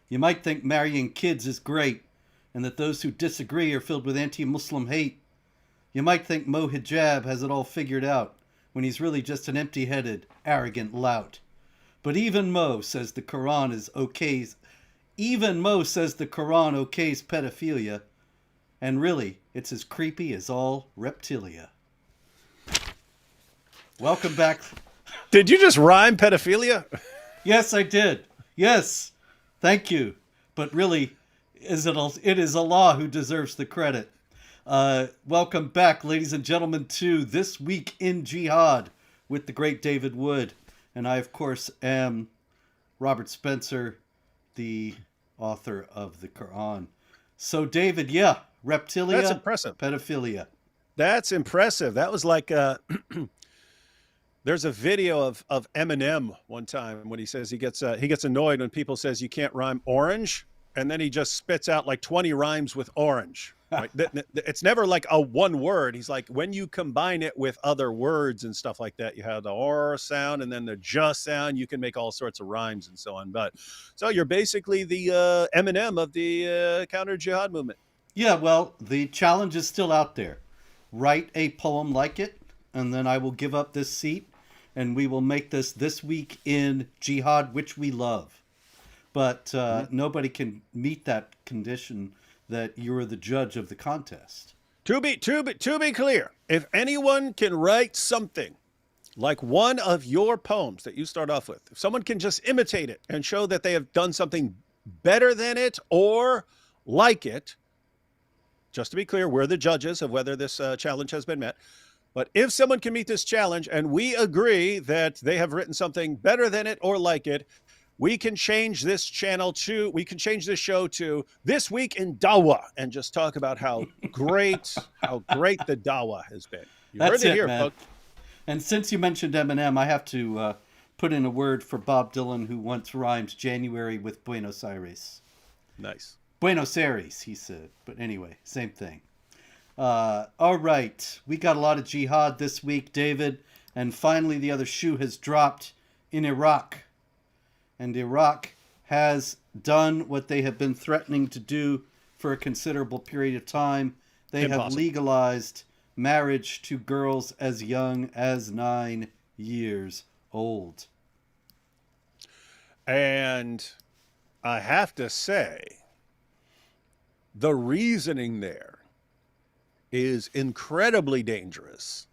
You might think marrying kids is great, and that those who disagree are filled with anti-Muslim hate. You might think Mo Hijab has it all figured out, when he's really just an empty-headed, arrogant lout. But even Mo says the Quran okays pedophilia, and really, it's as creepy as all reptilia. Welcome back. Did you just rhyme pedophilia? Yes, I did. Yes. Thank you. But really, it is Allah who deserves the credit. Welcome back, ladies and gentlemen, to This Week in Jihad with the great David Wood. And I, of course, am Robert Spencer, the author of the Quran. So, David, yeah, reptilia, that's impressive. Pedophilia. That's impressive. That was like there's a video of Eminem one time when he says he gets annoyed when people says you can't rhyme orange, and then he just spits out like 20 rhymes with orange. Right? It's never like a one word. He's like, when you combine it with other words and stuff like that, you have the or sound and then the just sound. You can make all sorts of rhymes and so on. But so you're basically the Eminem of the counter jihad movement. Yeah, well, the challenge is still out there. Write a poem like it, and then I will give up this seat, and we will make this week in Jihad, which we love. But nobody can meet that condition that you're the judge of the contest. To be clear, if anyone can write something like one of your poems that you start off with, if someone can just imitate it and show that they have done something better than it or like it, just to be clear, we're the judges of whether this challenge has been met. But if someone can meet this challenge and we agree that they have written something better than it or like it, we can change this show to This Week in Dawah and just talk about how great the Dawah has been. You That's heard it here, man. folks. And since you mentioned Eminem, I have to put in a word for Bob Dylan, who once rhymed January with Buenos Aires. Nice. Buenos Aires, he said. But anyway, same thing. All right. We got a lot of jihad this week, David. And finally, the other shoe has dropped in Iraq. And Iraq has done what they have been threatening to do for a considerable period of time. They have legalized marriage to girls as young as 9 years old. And I have to say, the reasoning there is incredibly dangerous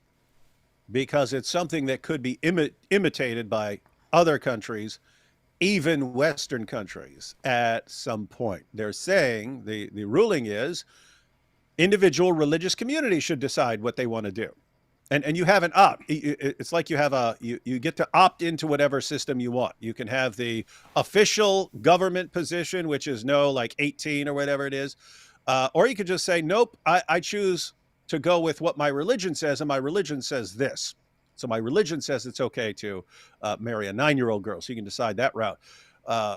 because it's something that could be imitated by other countries, even Western countries at some point. They're saying the ruling is individual religious communities should decide what they want to do. And you have an opt. It's like you have you get to opt into whatever system you want. You can have the official government position, which is no, like 18 or whatever it is. Or you could just say, nope, I choose to go with what my religion says, and my religion says this. So my religion says it's okay to marry a 9-year-old girl. So you can decide that route.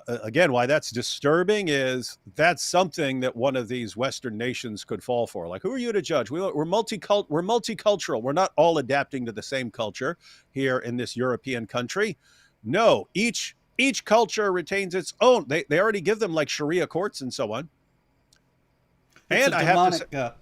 Again, why that's disturbing is that's something that one of these Western nations could fall for. Like, who are you to judge? We're multicultural. We're not all adapting to the same culture here in this European country. No, each culture retains its own. They already give them like Sharia courts and so on. And I have to say,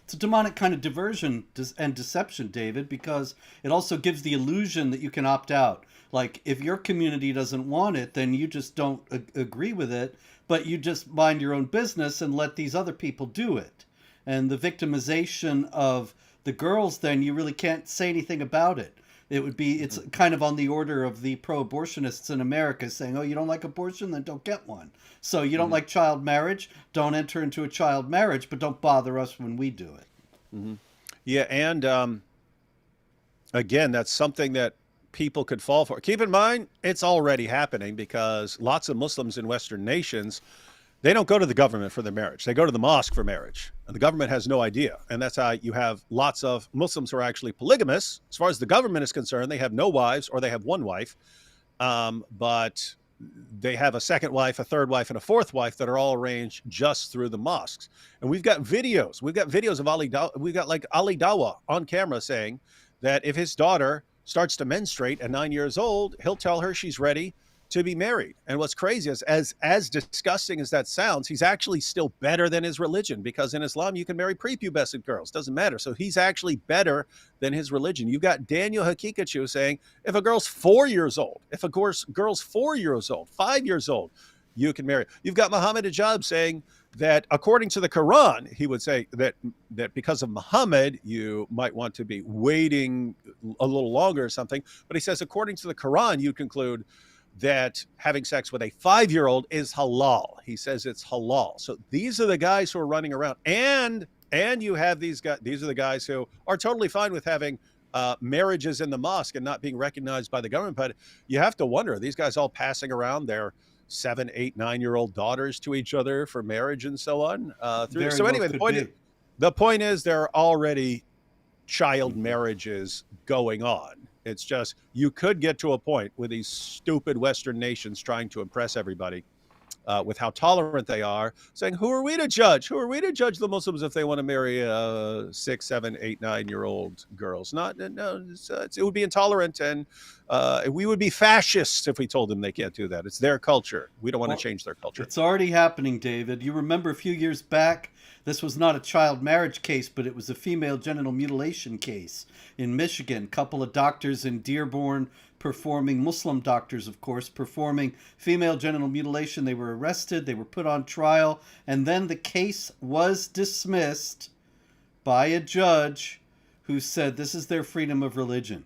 it's a demonic kind of diversion and deception, David, because it also gives the illusion that you can opt out. Like, if your community doesn't want it, then you just don't agree with it, but you just mind your own business and let these other people do it. And the victimization of the girls, then you really can't say anything about it. It's kind of on the order of the pro-abortionists in America saying, oh, you don't like abortion? Then don't get one. So you don't like child marriage? Don't enter into a child marriage, but don't bother us when we do it. Mm-hmm. Yeah, and again, that's something that people could fall for. Keep in mind, it's already happening because lots of Muslims in Western nations, they don't go to the government for their marriage. They go to the mosque for marriage. And the government has no idea. And that's how you have lots of Muslims who are actually polygamous. As far as the government is concerned, they have no wives or they have one wife. But they have a second wife, a third wife, and a fourth wife that are all arranged just through the mosques. And we've got videos. We've got videos of Ali Dawah on camera saying that if his daughter starts to menstruate at 9 years old, he'll tell her she's ready to be married. And what's crazy is, as disgusting as that sounds, he's actually still better than his religion, because in Islam you can marry prepubescent girls. Doesn't matter. So he's actually better than his religion. You've got Daniel Hakikachu saying if a girl's 4 years old, if a girl's 4 years old, 5 years old, you can marry. You've got Muhammad Hijab saying that according to the Quran, he would say that because of Muhammad, you might want to be waiting a little longer or something. But he says, according to the Quran, you conclude that having sex with a 5-year-old is halal. He says it's halal. So these are the guys who are running around. And you have these guys, these are the guys who are totally fine with having marriages in the mosque and not being recognized by the government. But you have to wonder, are these guys all passing around their 7, 8, 9-year-old daughters to each other for marriage and so on? So anyway, the point is there are already child marriages going on. It's just, you could get to a point with these stupid Western nations trying to impress everybody with how tolerant they are, saying, who are we to judge? Who are we to judge the Muslims if they want to marry 6, 7, 8, 9-year-old girls? It would be intolerant, and we would be fascists if we told them they can't do that. It's their culture. We don't want to change their culture. It's already happening, David. You remember a few years back, this was not a child marriage case, but it was a female genital mutilation case in Michigan. A couple of doctors in Dearborn performing, Muslim doctors, of course, performing female genital mutilation. They were arrested. They were put on trial. And then the case was dismissed by a judge who said this is their freedom of religion.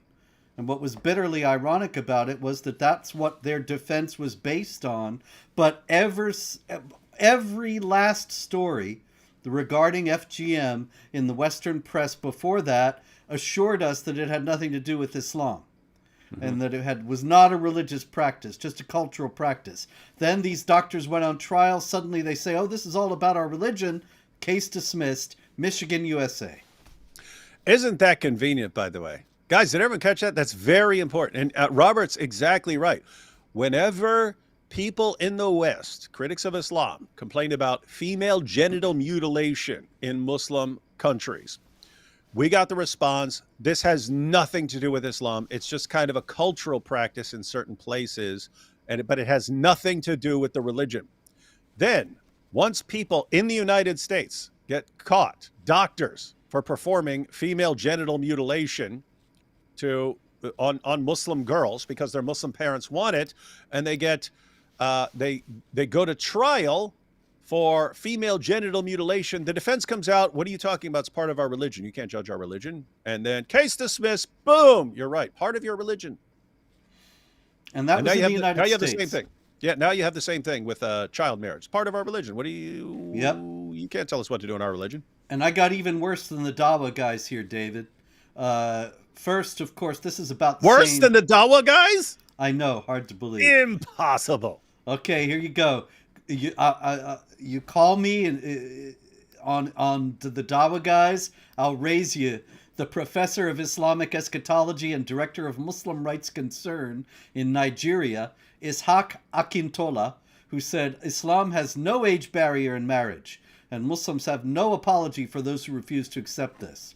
And what was bitterly ironic about it was that that's what their defense was based on. But every last story regarding FGM in the Western press before that assured us that it had nothing to do with Islam. And that it was not a religious practice, just a cultural practice. Then these doctors went on trial. Suddenly they say, oh, this is all about our religion. Case dismissed. Michigan, USA. Isn't that convenient, by the way? Guys, did everyone catch that? That's very important. And Robert's exactly right. Whenever people in the West, critics of Islam, complain about female genital mutilation in Muslim countries, we got the response, this has nothing to do with Islam. It's just kind of a cultural practice in certain places, but it has nothing to do with the religion. Then, once people in the United States get caught, doctors, for performing female genital mutilation on Muslim girls because their Muslim parents want it, and they get they go to trial for female genital mutilation, the defense comes out, what are you talking about? It's part of our religion. You can't judge our religion. And then case dismissed, boom, you're right, part of your religion. And that was in the United States. Now you have the same thing. Yeah, now you have the same thing with child marriage. Part of our religion. You can't tell us what to do in our religion. And I got even worse than the Dawa guys here, David. First, of course, this is about the worse than the Dawa guys? I know, hard to believe. Impossible. Okay, here you go. You call me on the Dawa guys, I'll raise you. The professor of Islamic eschatology and director of Muslim Rights Concern in Nigeria, Ishaq Akintola, who said Islam has no age barrier in marriage, and Muslims have no apology for those who refuse to accept this.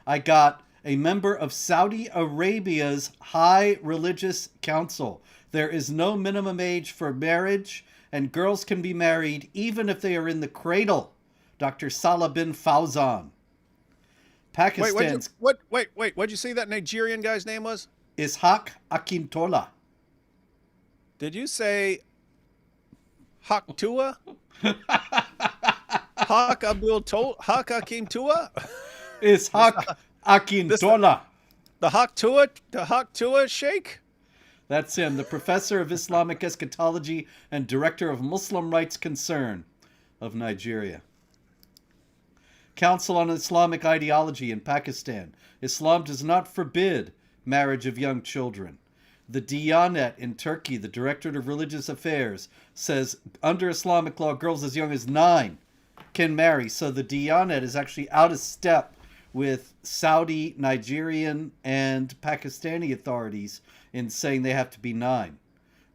I got a member of Saudi Arabia's High Religious Council. There is no minimum age for marriage, and girls can be married even if they are in the cradle. Dr. Salah bin Fawzan. Pakistan's... Wait, what'd you say that Nigerian guy's name was? Ishaq Akintola. Did you say Haktua? Hak Akim Tua? Ishaq Akintola. The Haktua Sheikh? That's him, the professor of Islamic eschatology and director of Muslim Rights Concern of Nigeria. Council on Islamic Ideology in Pakistan. Islam does not forbid marriage of young children. The Diyanet in Turkey, the Directorate of Religious Affairs, says under Islamic law, girls as young as 9 can marry. So the Diyanet is actually out of step with Saudi, Nigerian, and Pakistani authorities in saying they have to be 9,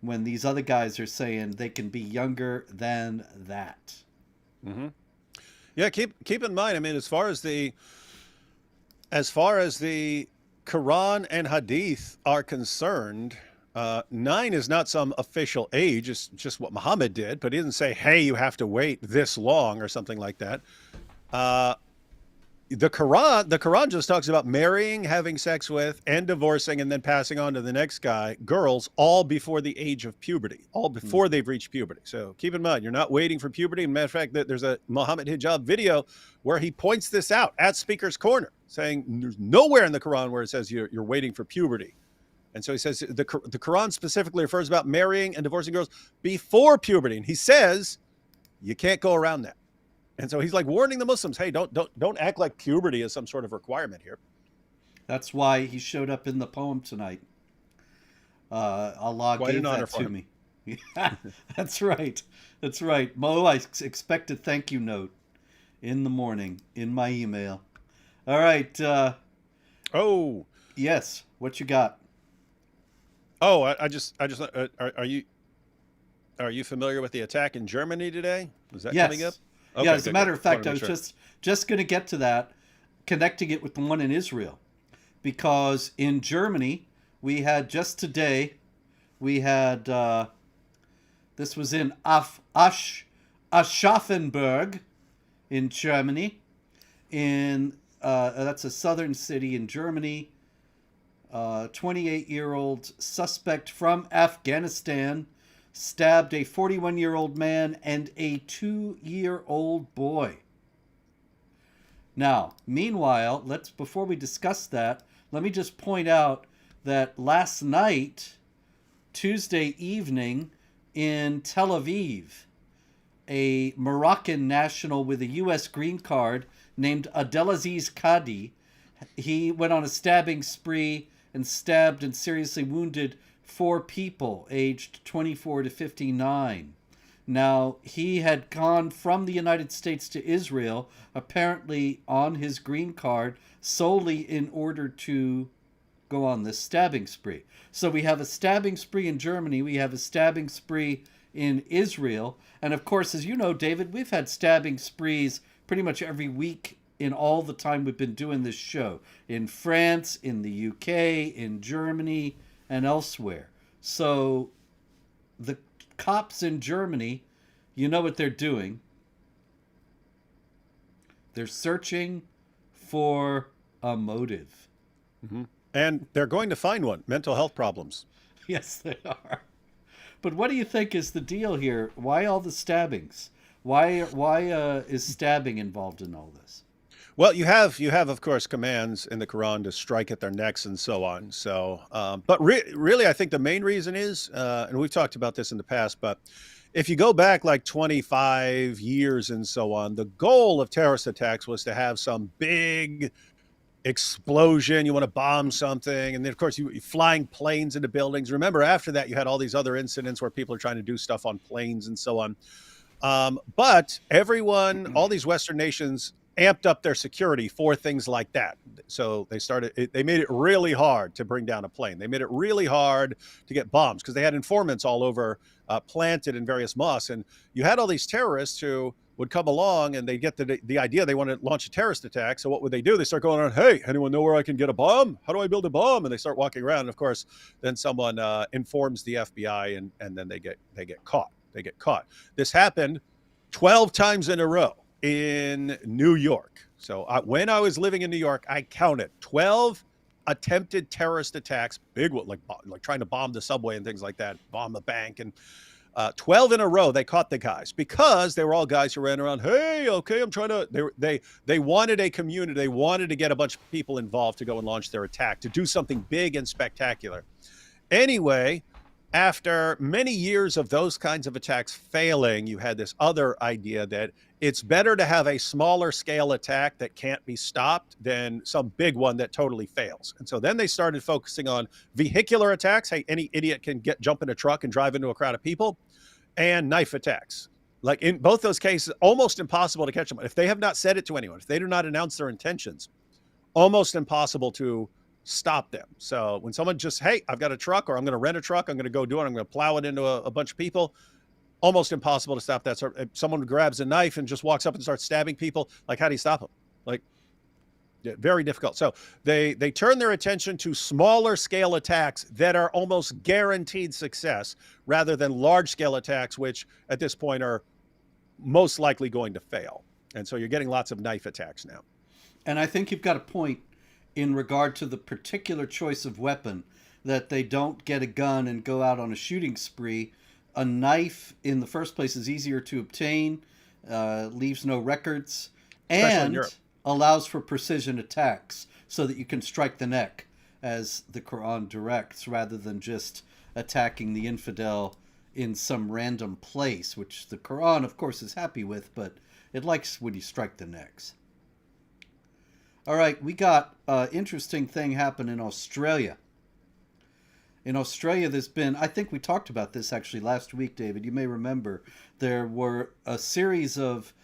when these other guys are saying they can be younger than that. Mm-hmm. Yeah, keep in mind, I mean, as far as the Quran and Hadith are concerned, 9 is not some official age. It's just what Muhammad did, but he didn't say, hey, you have to wait this long or something like that. The Quran just talks about marrying, having sex with, and divorcing, and then passing on to the next guy, girls, all before the age of puberty, all before they've reached puberty. So keep in mind, you're not waiting for puberty. Matter of fact, there's a Muhammad Hijab video where he points this out at Speaker's Corner, saying there's nowhere in the Quran where it says you're waiting for puberty. And so he says the Quran specifically refers about marrying and divorcing girls before puberty. And he says you can't go around that. And so he's like warning the Muslims, hey, don't act like puberty is some sort of requirement here. That's why he showed up in the poem tonight. Allah gave that to me. Yeah, that's right. That's right. Mo, I expect a thank you note in the morning in my email. All right. Oh. Yes. What you got? Oh, are you familiar with the attack in Germany today? Was that coming up? Okay, yeah, as a matter of fact, I was just going to get to that, connecting it with the one in Israel. Because in Germany, we had just today, this was in Aschaffenburg in Germany. That's a southern city in Germany. 28-year-old suspect from Afghanistan stabbed a 41-year-old man and a 2-year-old boy. Now, meanwhile, before we discuss that, let me just point out that last night, Tuesday evening, in Tel Aviv, a Moroccan national with a U.S. green card named Abdelaziz Kadi, he went on a stabbing spree and stabbed and seriously wounded 4 people aged 24 to 59. Now, he had gone from the United States to Israel, apparently on his green card, solely in order to go on this stabbing spree. So we have a stabbing spree in Germany, we have a stabbing spree in Israel, and of course, as you know, David, we've had stabbing sprees pretty much every week in all the time we've been doing this show. In France, in the UK, in Germany, and elsewhere. So the cops in Germany, you know what they're doing. They're searching for a motive. Mm-hmm. And they're going to find one. Mental health problems. Yes, they are. But what do you think is the deal here? Why all the stabbings? Why is stabbing involved in all this? Well, you have, of course, commands in the Quran to strike at their necks and so on. So, but really, I think the main reason is, and we've talked about this in the past, but if you go back like 25 years and so on, the goal of terrorist attacks was to have some big explosion. You want to bomb something. And then, of course, you flying planes into buildings. Remember, after that, you had all these other incidents where people are trying to do stuff on planes and so on. But everyone, all these Western nations amped up their security for things like that. So they made it really hard to bring down a plane. They made it really hard to get bombs because they had informants all over planted in various mosques. And you had all these terrorists who would come along and they get the idea they want to launch a terrorist attack. So what would they do? They start going around, hey, anyone know where I can get a bomb? How do I build a bomb? And they start walking around. And of course, then someone informs the FBI and then they get caught. They get caught. This happened 12 times in a row in New York. So when I was living in New York, I counted 12 attempted terrorist attacks, big one, like trying to bomb the subway and things like that, bomb a bank, and 12 in a row. They caught the guys because they were all guys who ran around. Hey, okay, I'm trying to. They wanted a community. They wanted to get a bunch of people involved to go and launch their attack, to do something big and spectacular. Anyway, after many years of those kinds of attacks failing, you had this other idea that it's better to have a smaller scale attack that can't be stopped than some big one that totally fails. And so then they started focusing on vehicular attacks. Hey, any idiot can jump in a truck and drive into a crowd of people, and knife attacks. Like in both those cases, almost impossible to catch them. If they have not said it to anyone, if they do not announce their intentions, almost impossible to stop them. So when someone just, hey, I've got a truck, or I'm going to rent a truck, I'm going to go do it, I'm going to plow it into a bunch of people, almost impossible to stop that. So if someone grabs a knife and just walks up and starts stabbing people, like, how do you stop them? Like, Yeah, very difficult. So they turn their attention to smaller scale attacks that are almost guaranteed success rather than large scale attacks, which at this point are most likely going to fail. And so you're getting lots of knife attacks now. And I think you've got a point in regard to the particular choice of weapon, that they don't get a gun and go out on a shooting spree. A knife, in the first place, is easier to obtain, leaves no records, Especially in and Europe. allows for precision attacks so that you can strike the neck, as the Quran directs, rather than just attacking the infidel in some random place, which the Quran, of course, is happy with, but it likes when you strike the necks. All right, we got an interesting thing happen in Australia. In Australia, there's been, I think we talked about this actually last week, David. You may remember there were a series of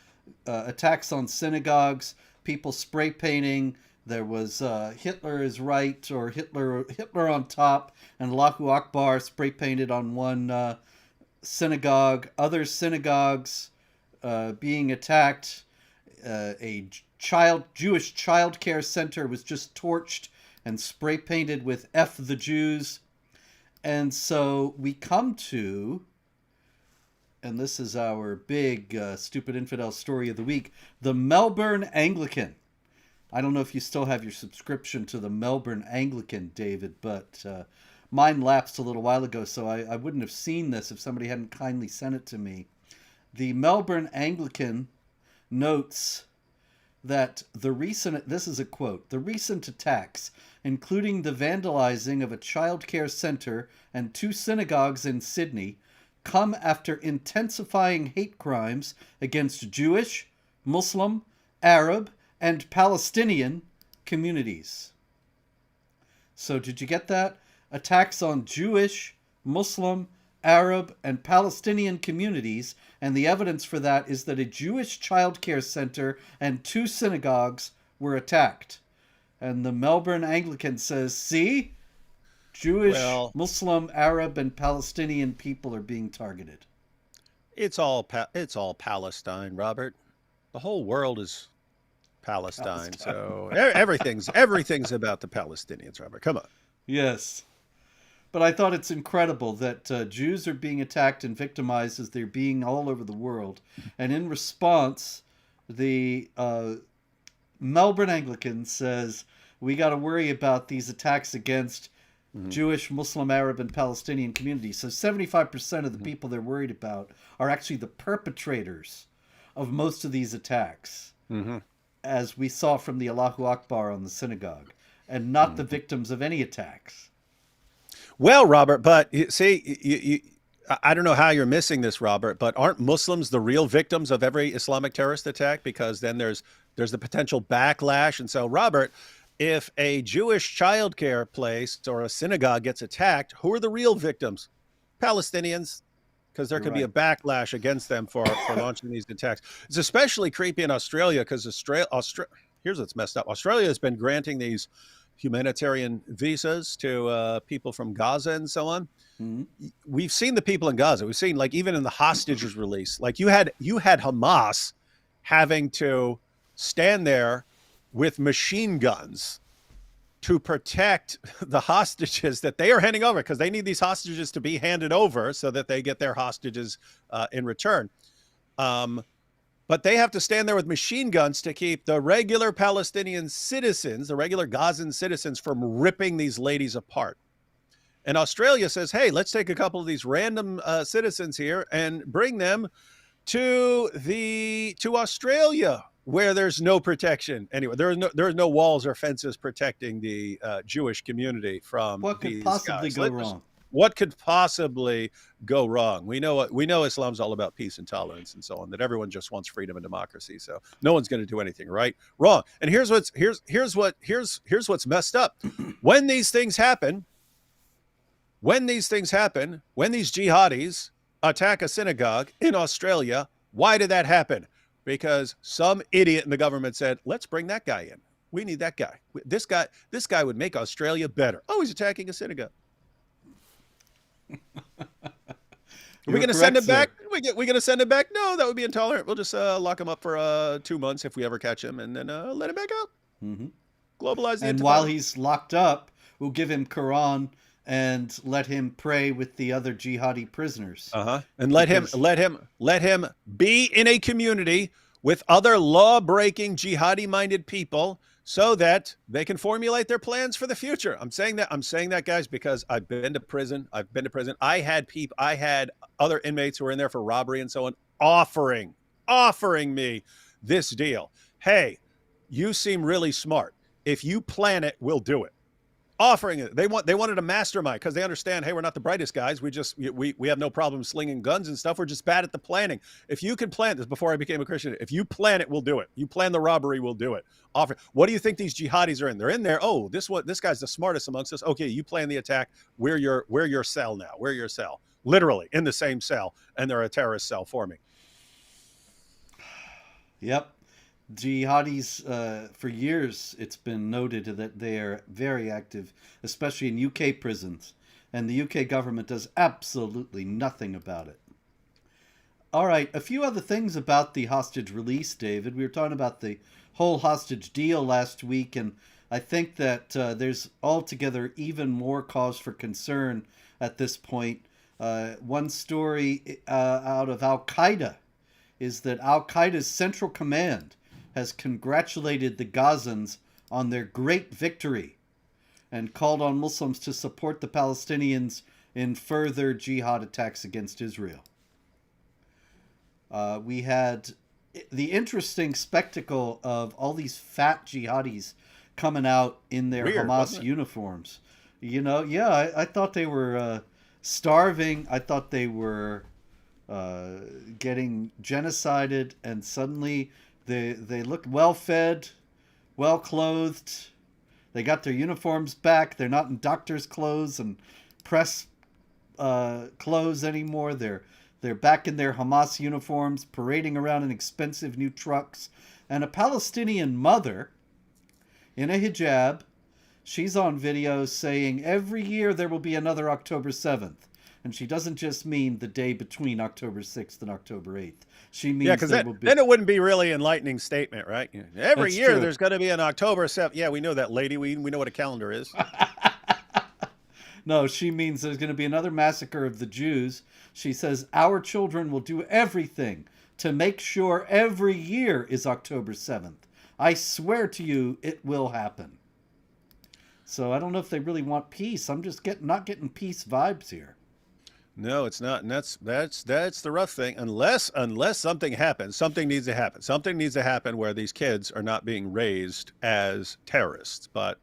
attacks on synagogues, people spray painting. There was Hitler is right, or Hitler on top, and Allahu Akbar spray painted on one synagogue. Other synagogues being attacked. A Jewish child care center was just torched and spray painted with F the Jews. And so we come to, and this is our big stupid infidel story of the week, the Melbourne Anglican. I don't know if you still have your subscription to the Melbourne Anglican, David, but mine lapsed a little while ago, so I wouldn't have seen this if somebody hadn't kindly sent it to me. The Melbourne Anglican notes that this is a quote, the recent attacks, including the vandalizing of a childcare center and 2 synagogues in Sydney, come after intensifying hate crimes against Jewish, Muslim, Arab, and Palestinian communities. So did you get that? Attacks on Jewish, Muslim, Arab, and Palestinian communities, and the evidence for that is that a Jewish child care center and 2 synagogues were attacked. And the Melbourne Anglican says, see, Jewish, Muslim, Arab, and Palestinian people are being targeted. It's all Palestine, Robert. The whole world is Palestine. So everything's about the Palestinians, Robert. Come on. Yes. But I thought it's incredible that Jews are being attacked and victimized as they're being all over the world. And in response, the Melbourne Anglican says, we got to worry about these attacks against Jewish, Muslim, Arab, and Palestinian communities. So 75% of the people they're worried about are actually the perpetrators of most of these attacks, as we saw from the Allahu Akbar on the synagogue, and not the victims of any attacks. Well, Robert, but see, I don't know how you're missing this, Robert, but aren't Muslims the real victims of every Islamic terrorist attack? Because then there's the potential backlash. And so, Robert, if a Jewish childcare place or a synagogue gets attacked, who are the real victims? Palestinians, because there could be a backlash against them for launching these attacks. It's especially creepy in Australia because here's what's messed up. Australia has been granting these humanitarian visas to people from Gaza and so on. We've seen the people in Gaza. We've seen, like, even in the hostages release, like you had Hamas having to stand there with machine guns to protect the hostages that they are handing over, because they need these hostages to be handed over so that they get their hostages in return. But they have to stand there with machine guns to keep the regular Palestinian citizens, the regular Gazan citizens, from ripping these ladies apart. And Australia says, hey, let's take a couple of these random citizens here and bring them to Australia, where there's no protection. Anyway, there are no walls or fences protecting the Jewish community from what could these possibly guys. go wrong? What could possibly go wrong? We know Islam's all about peace and tolerance and so on, that everyone just wants freedom and democracy. So no one's going to do anything wrong. And here's what's messed up. When these things happen, when these jihadis attack a synagogue in Australia, why did that happen? Because some idiot in the government said, let's bring that guy in. We need that guy. This guy would make Australia better. Oh, he's attacking a synagogue. Are we going to send him back? We going to send him back? No, that would be intolerant. We'll just lock him up for 2 months if we ever catch him, and then let him back out. Globalize the And while intifada. he's locked up, we'll give him Quran and let him pray with the other jihadi prisoners. And Because let him be in a community with other law-breaking jihadi-minded people so that they can formulate their plans for the future. I'm saying that, guys, because I've been to prison. I had other inmates who were in there for robbery and so on, offering me this deal. Hey, you seem really smart. If you plan it, we'll do it. Offering it. They wanted a mastermind because they understand, hey, we're not the brightest guys. We have no problem slinging guns and stuff. We're just bad at the planning. If you can plan this, before I became a Christian, if you plan it, we'll do it. You plan the robbery, we'll do it. What do you think these jihadis are in? They're in there. Oh, this guy's the smartest amongst us. Okay, you plan the attack. We're your cell now. We're your cell. Literally in the same cell, and they're a terrorist cell for me. Yep. Jihadis, for years, it's been noted that they are very active, especially in UK prisons, and the UK government does absolutely nothing about it. All right, a few other things about the hostage release, David. We were talking about the whole hostage deal last week, and I think that there's altogether even more cause for concern at this point. One story out of Al-Qaeda is that Al-Qaeda's Central Command has congratulated the Gazans on their great victory and called on Muslims to support the Palestinians in further jihad attacks against Israel. We had the interesting spectacle of all these fat jihadis coming out in their Hamas uniforms. I thought they were starving. I thought they were getting genocided, and suddenly they looked well-fed, well-clothed. They got their uniforms back. They're not in doctor's clothes and press clothes anymore. They're back in their Hamas uniforms, parading around in expensive new trucks. And a Palestinian mother in a hijab, she's on video saying every year there will be another October 7th. And she doesn't just mean the day between October 6th and October 8th. She means because then it wouldn't be really an enlightening statement, right? Every year true. There's going to be an October 7th. Yeah, we know that, lady. We know what a calendar is. No, she means there's going to be another massacre of the Jews. She says our children will do everything to make sure every year is October 7th. I swear to you, it will happen. So I don't know if they really want peace. I'm just not getting peace vibes here. No, it's not, and that's the rough thing. Unless something happens, something needs to happen. Something needs to happen where these kids are not being raised as terrorists. But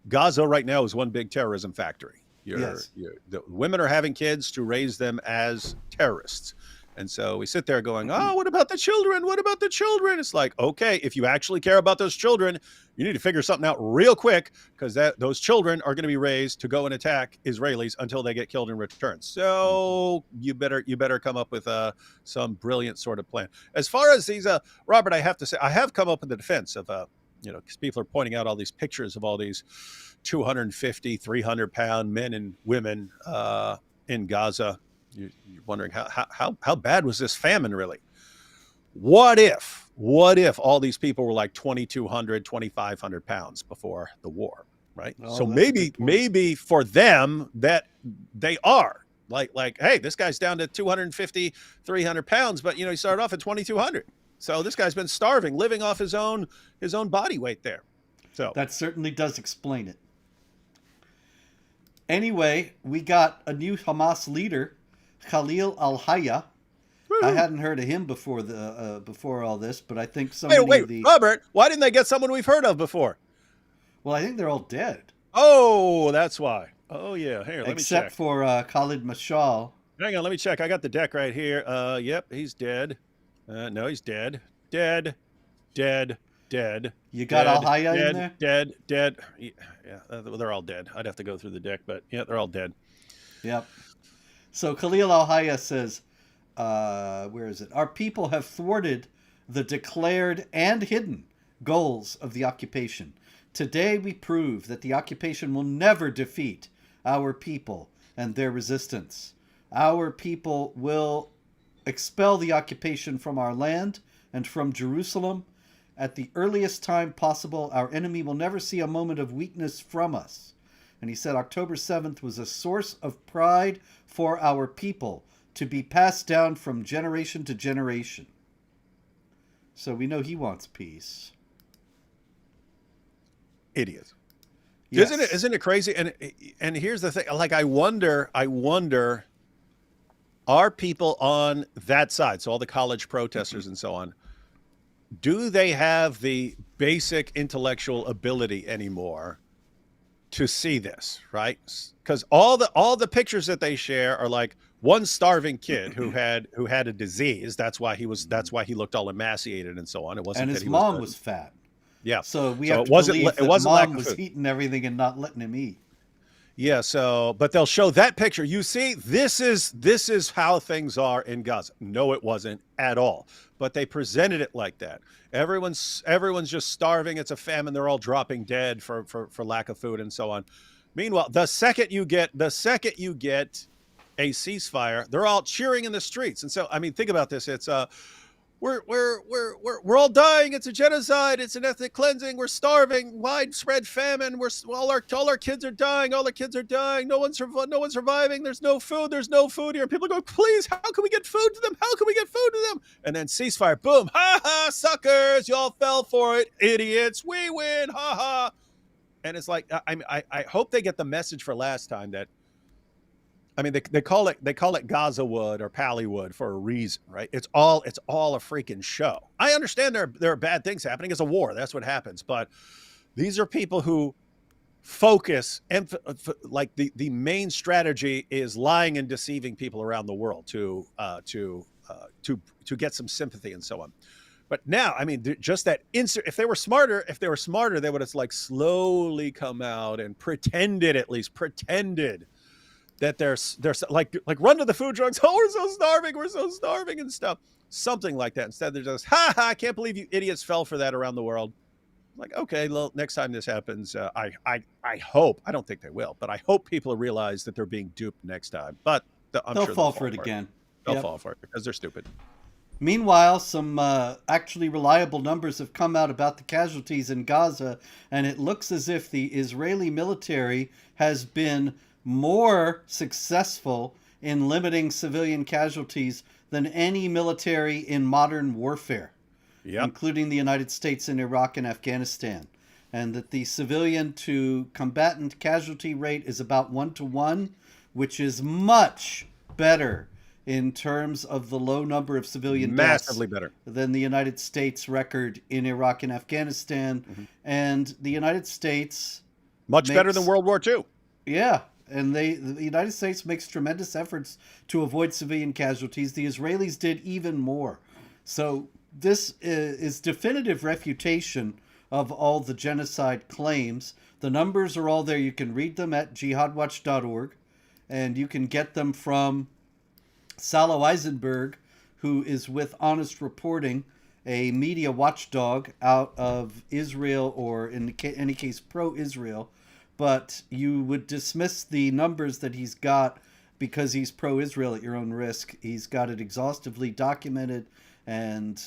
Gaza right now is one big terrorism factory. The women are having kids to raise them as terrorists. And so we sit there going, oh, what about the children? What about the children? It's like, okay, if you actually care about those children, you need to figure something out real quick, because those children are going to be raised to go and attack Israelis until they get killed in return. So you better come up with some brilliant sort of plan. As far as these, Robert, I have to say, I have come up in the defense of, because people are pointing out all these pictures of all these 250, 300-pound men and women in Gaza. You're wondering how bad was this famine really? What if all these people were like 2,200, 2,500 pounds before the war, right? Oh, so maybe for them that they are like, hey, this guy's down to 250, 300 pounds, but he started off at 2,200. So this guy's been starving, living off his own body weight there. So that certainly does explain it. Anyway, we got a new Hamas leader, Khalil al-Hayya. I hadn't heard of him before all this, but I think Robert, why didn't they get someone we've heard of before? Well, I think they're all dead. Oh, that's why. Oh, yeah. Here, let me check. Except for Khalid Mashal. Hang on, let me check. I got the deck right here. Yep, he's dead. No, he's dead. Dead. You got al-Hayya in there? Dead. Yeah, they're all dead. I'd have to go through the deck, but yeah, they're all dead. Yep. So Khalil al-Hayya says, where is it? Our people have thwarted the declared and hidden goals of the occupation. Today we prove that the occupation will never defeat our people and their resistance. Our people will expel the occupation from our land and from Jerusalem, At the earliest time possible, our enemy will never see a moment of weakness from us. And he said October 7th was a source of pride for our people to be passed down from generation to generation. So we know he wants peace. Idiots. Yes. Isn't it crazy? And here's the thing, like I wonder, are people on that side, so all the college protesters and so on, do they have the basic intellectual ability anymore to see this, right? Because all the pictures that they share are like one starving kid who had a disease. That's why he looked all emaciated and so on. It wasn't and that his he mom was fat. Yeah. So we have to believe that mom was eating everything and not letting him eat. Yeah, so but they'll show that picture. You see, this is how things are in Gaza. No, it wasn't at all. But they presented it like that. Everyone's just starving. It's a famine. They're all dropping dead for lack of food and so on. Meanwhile, the second you get a ceasefire, they're all cheering in the streets. And so, I mean, think about this. It's we're all dying. It's a genocide. It's an ethnic cleansing. We're starving. Widespread famine. All our kids are dying. All our kids are dying. No one's surviving. There's no food. There's no food here. People go, please, how can we get food to them? How can we get food to them? And then ceasefire. Boom. Ha ha. Suckers. Y'all fell for it. Idiots. We win. Ha ha. And it's like, I hope they get the message for last time that, I mean, they call it Gaza Wood or Pallywood for a reason, right? It's all a freaking show. I understand there are bad things happening. It's a war. That's what happens. But these are people who focus, like the main strategy is lying and deceiving people around the world to get some sympathy and so on. But now, I mean, just that instant. If they were smarter, they would have like slowly come out and pretended that they're like run to the food trucks. Oh, we're so starving and stuff. Something like that. Instead, they're just, I can't believe you idiots fell for that around the world. Like, okay, well, next time this happens, I hope, I don't think they will, but I hope people realize that they're being duped next time. But they'll fall for it again. They'll fall for it because they're stupid. Meanwhile, some actually reliable numbers have come out about the casualties in Gaza, and it looks as if the Israeli military has been more successful in limiting civilian casualties than any military in modern warfare, including the United States in Iraq and Afghanistan. And that the civilian to combatant casualty rate is about 1-to-1, which is much better in terms of the low number of civilian deaths. Massively better than the United States record in Iraq and Afghanistan. Mm-hmm. And the United States much better than World War II. Yeah. And the United States makes tremendous efforts to avoid civilian casualties. The Israelis did even more. So this is definitive refutation of all the genocide claims. The numbers are all there. You can read them at jihadwatch.org, and you can get them from Salo Eisenberg, who is with Honest Reporting, a media watchdog out of Israel, or in any case pro-Israel. But you would dismiss the numbers that he's got because he's pro-Israel at your own risk. He's got it exhaustively documented, and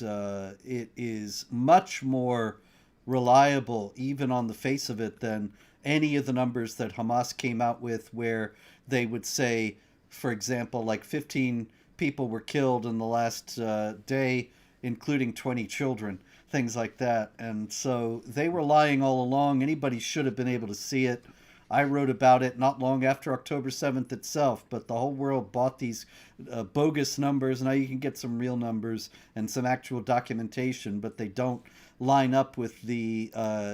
it is much more reliable, even on the face of it, than any of the numbers that Hamas came out with, where they would say, for example, like 15 people were killed in the last day, including 20 children. Things like that. And so they were lying all along. Anybody should have been able to see it. I wrote about it not long after October 7th itself, but the whole world bought these bogus numbers. Now you can get some real numbers and some actual documentation, but they don't line up with the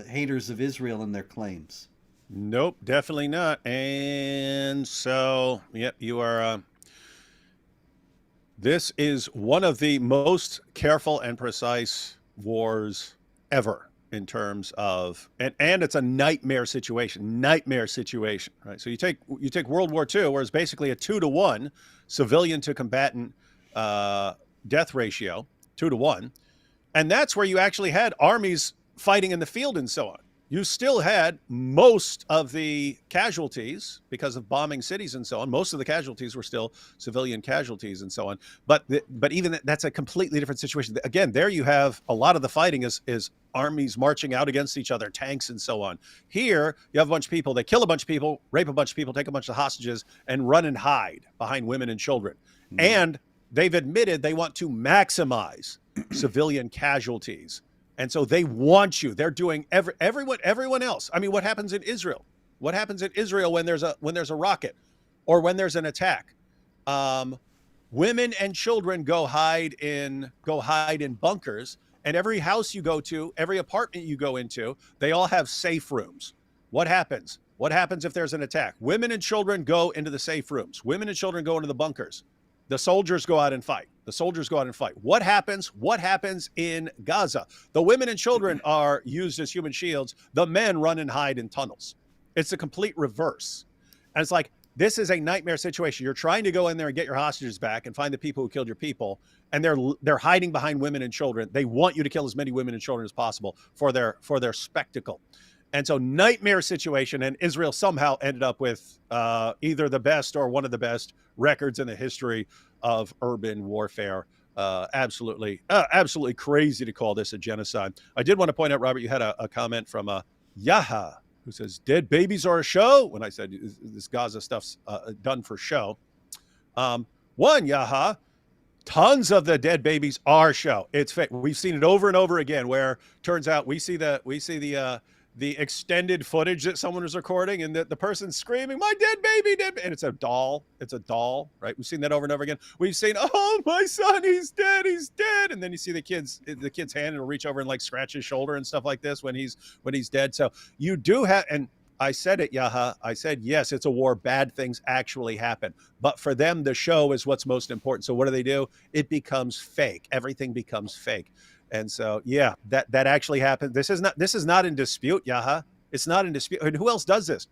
haters of Israel and their claims. Nope, definitely not. And so, yep, you are... this is one of the most careful and precise wars ever in terms of, and it's a nightmare situation, right? So you take World War II, where it's basically a 2-to-1 civilian to combatant death ratio, 2-to-1, and that's where you actually had armies fighting in the field and so on. you still had most of the casualties because of bombing cities and so on. Most of the casualties were still civilian casualties and so on. But even that's a completely different situation. Again, there you have a lot of the fighting is armies marching out against each other, tanks and so on. Here, you have a bunch of people. They kill a bunch of people, rape a bunch of people, take a bunch of hostages, and run and hide behind women and children. And they've admitted they want to maximize civilian casualties. And so they want you. They're doing everyone else. I mean, what happens in Israel? What happens in Israel when there's a rocket or when there's an attack? Women and children go hide in bunkers. And every house you go to, every apartment you go into, they all have safe rooms. What happens? What happens if there's an attack? Women and children go into the safe rooms. Women and children go into the bunkers. The soldiers go out and fight. What happens? What happens in Gaza? The women and children are used as human shields. The men run and hide in tunnels. It's a complete reverse. And it's like, this is a nightmare situation. You're trying to go in there and get your hostages back and find the people who killed your people. And they're hiding behind women and children. They want you to kill as many women and children as possible for their spectacle. And so nightmare situation, and Israel somehow ended up with either the best or one of the best records in the history of urban warfare. Absolutely crazy to call this a genocide. I did want to point out, Robert, you had a comment from Yaha, who says, dead babies are a show. When I said this Gaza stuff's done for show. Yaha, tons of the dead babies are show. It's fake. We've seen it over and over again, where turns out we see the extended footage that someone was recording, and the person's screaming, "My dead baby, dead," and it's a doll. It's a doll, right? We've seen that over and over again. We've seen, "Oh, my son, he's dead, and then you see the kid's hand, and it'll reach over and like scratch his shoulder and stuff like this when he's dead. So you do have, and I said it, Yaha. I said, yes, it's a war. Bad things actually happen, but for them, the show is what's most important. So what do? It becomes fake. Everything becomes fake. And so, yeah, that actually happened. This is not in dispute, Yaha. It's not in dispute. And who else does this?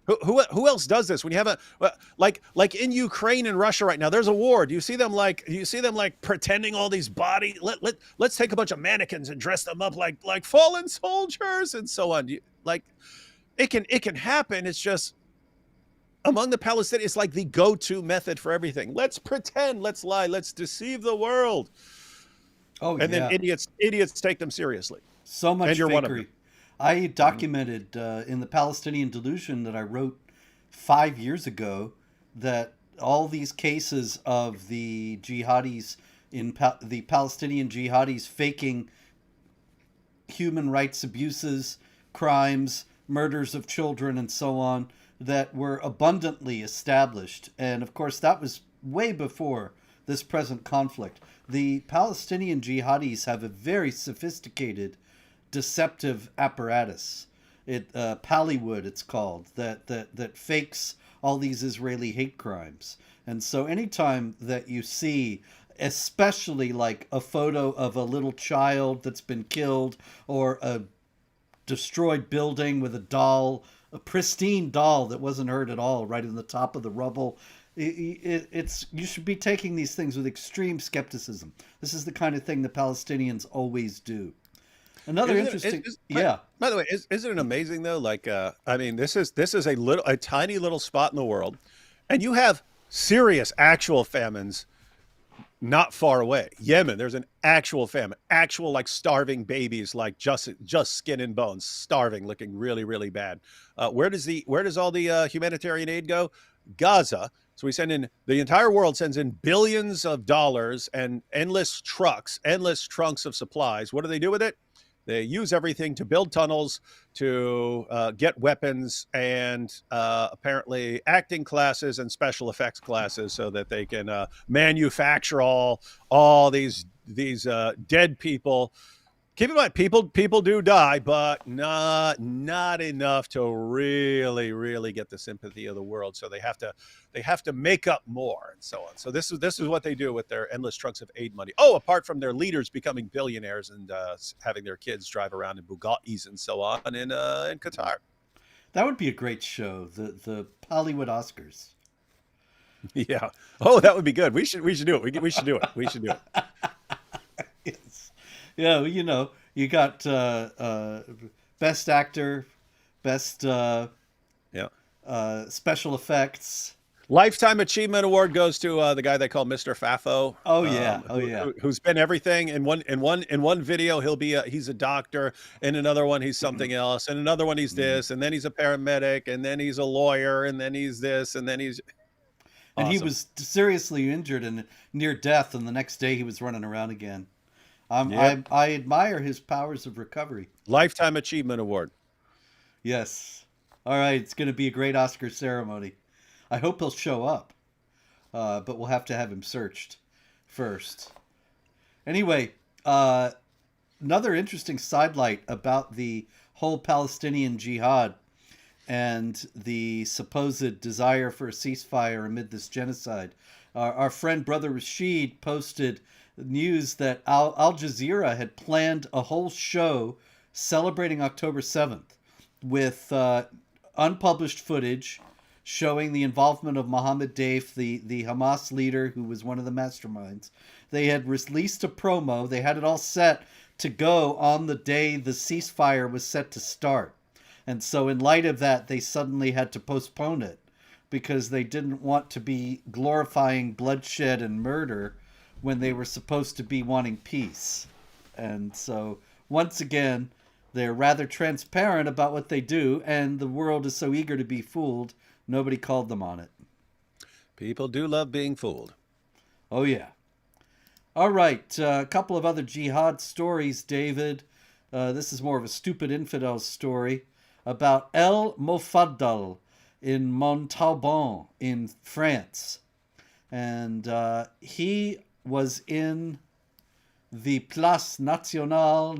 Who else does this? When you have like in Ukraine and Russia right now, there's a war. Do you see them like pretending all these body? Let's take a bunch of mannequins and dress them up like fallen soldiers and so on. It can happen. It's just among the Palestinians, it's like the go-to method for everything. Let's pretend. Let's lie. Let's deceive the world. Oh, and then idiots take them seriously. So much and you're fakery. One of them. I documented in the Palestinian Delusion that I wrote 5 years ago that all these cases of the jihadis the Palestinian jihadis faking human rights abuses, crimes, murders of children, and so on, that were abundantly established. And of course, that was way before this present conflict. The Palestinian jihadis have a very sophisticated deceptive apparatus. Pallywood, it's called, that fakes all these Israeli hate crimes. And so anytime that you see, especially like a photo of a little child that's been killed, or a destroyed building with a pristine doll that wasn't hurt at all, right in the top of the rubble, you should be taking these things with extreme skepticism. This is the kind of thing the Palestinians always do. Another interesting, yeah. By the way, isn't it amazing though? Like, I mean, this is a tiny little spot in the world, and you have serious, actual famines not far away. Yemen, there's an actual famine, actual like starving babies, like just skin and bones, starving, looking really, really bad. Where does all the humanitarian aid go? Gaza. So the entire world sends in billions of dollars and endless trunks of supplies. What do they do with it? They use everything to build tunnels, to get weapons, and apparently acting classes and special effects classes, so that they can manufacture all these dead people. Keep in mind, people do die, but not enough to really get the sympathy of the world. So they have to make up more and so on. So this is what they do with their endless trunks of aid money. Oh, apart from their leaders becoming billionaires and having their kids drive around in Bugattis and so on in Qatar. That would be a great show, the Hollywood Oscars. Yeah. Oh, that would be good. We should do it. We should do it. Yes. Yeah, you got Best actor, best Yeah. special effects. Lifetime Achievement Award goes to the guy they call Mr. Fafo, Oh yeah, oh yeah. who's been everything. In one video, he's a doctor. In another one, he's something else. In another one, he's this. And then he's a paramedic. And then he's a lawyer. And then he's this. And then he's And he awesome. was seriously injured and near death, and the next day he was running around again. Yep. I admire his powers of recovery. Lifetime Achievement Award. Yes. All right, it's going to be a great Oscar ceremony. I hope he'll show up, but we'll have to have him searched first. Anyway, another interesting sidelight about the whole Palestinian Jihad and the supposed desire for a ceasefire amid this genocide. Our friend Brother Rashid posted news that Al Jazeera had planned a whole show celebrating October 7th with unpublished footage showing the involvement of Mohammed Deif, the Hamas leader who was one of the masterminds. They had released a promo. They had it all set to go on the day the ceasefire was set to start. And so in light of that, they suddenly had to postpone it because they didn't want to be glorifying bloodshed and murder when they were supposed to be wanting peace. And so once again, they're rather transparent about what they do, and the world is so eager to be fooled, nobody called them on it. People do love being fooled. Oh, yeah. All right, a couple of other jihad stories, David. This is more of a stupid infidel story about El Mofaddal in Montauban in France. And he was in the Place Nationale,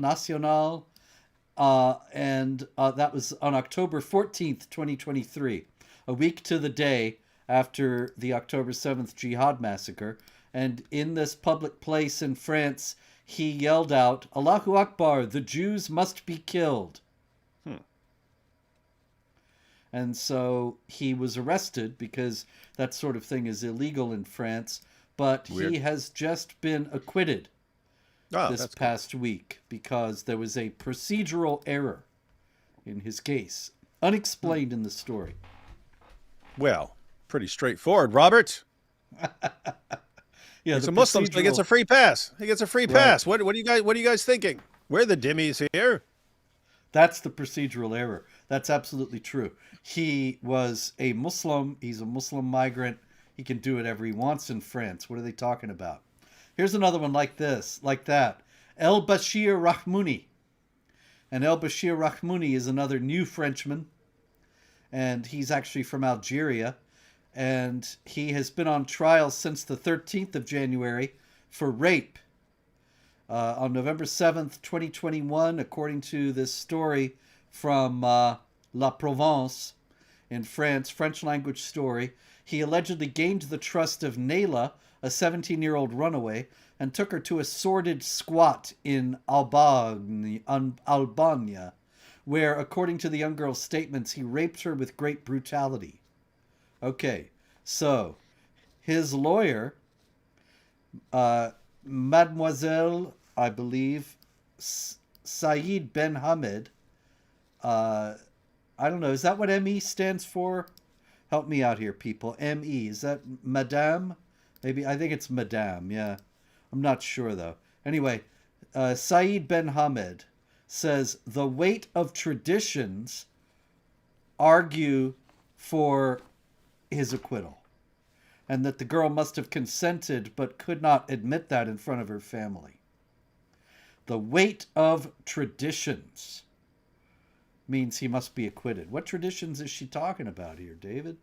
and that was on October 14th, 2023, a week to the day after the October 7th Jihad massacre. And in this public place in France, he yelled out, "Allahu Akbar, the Jews must be killed." And so he was arrested because that sort of thing is illegal in France. But Weird. he has just been acquitted this past week because there was a procedural error in his case, unexplained in the story. Well, pretty straightforward, Robert. Yeah, He's a Muslim, so he gets a free pass. He gets a free pass. What are you guys thinking? We're the dimmies here. That's the procedural error. That's absolutely true. He was a Muslim. He's a Muslim migrant. He can do whatever he wants in France. What are they talking about? Here's another one like that. El Bashir Rahmouni. And El Bashir Rahmouni is another new Frenchman. And he's actually from Algeria. And he has been on trial since the 13th of January for rape. On November 7th, 2021, according to this story from La Provence in France, French language story, he allegedly gained the trust of Nayla, a 17-year-old runaway, and took her to a sordid squat in Albania, where, according to the young girl's statements, he raped her with great brutality. Okay, so his lawyer, Mademoiselle, I believe, Saeed Ben Hamed, I don't know, is that what ME stands for? Help me out here, people. ME, is that Madame? Maybe, I think it's Madame, yeah. I'm not sure, though. Anyway, Saeed Ben Hamed says the weight of traditions argue for his acquittal, and that the girl must have consented but could not admit that in front of her family. The weight of traditions means he must be acquitted. What traditions is she talking about here, David?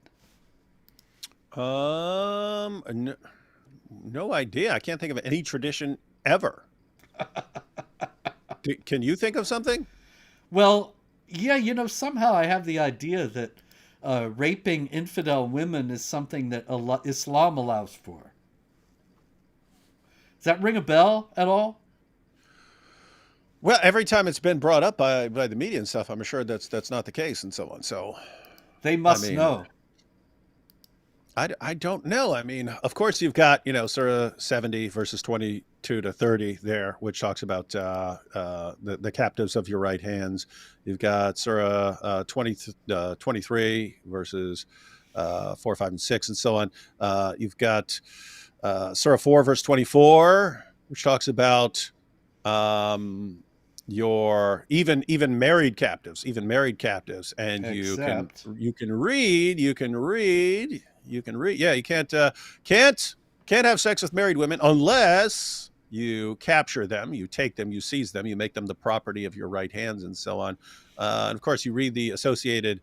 No idea. I can't think of any tradition ever. Can you think of something? Well, yeah, somehow I have the idea that raping infidel women is something that Islam allows for. Does that ring a bell at all? Well, every time it's been brought up by the media and stuff, I'm sure that's not the case and so on. So they must know. I don't know. I mean, of course, you've got, Surah 70 verses 22 to 30 there, which talks about the captives of your right hands. You've got Surah 23 verses 4, 5, and 6, and so on. You've got Surah 4, verse 24, which talks about your even married captives, and Except, you can read. Yeah, you can't have sex with married women unless you capture them, you take them, you seize them, you make them the property of your right hands, and so on. And of course, you read the associated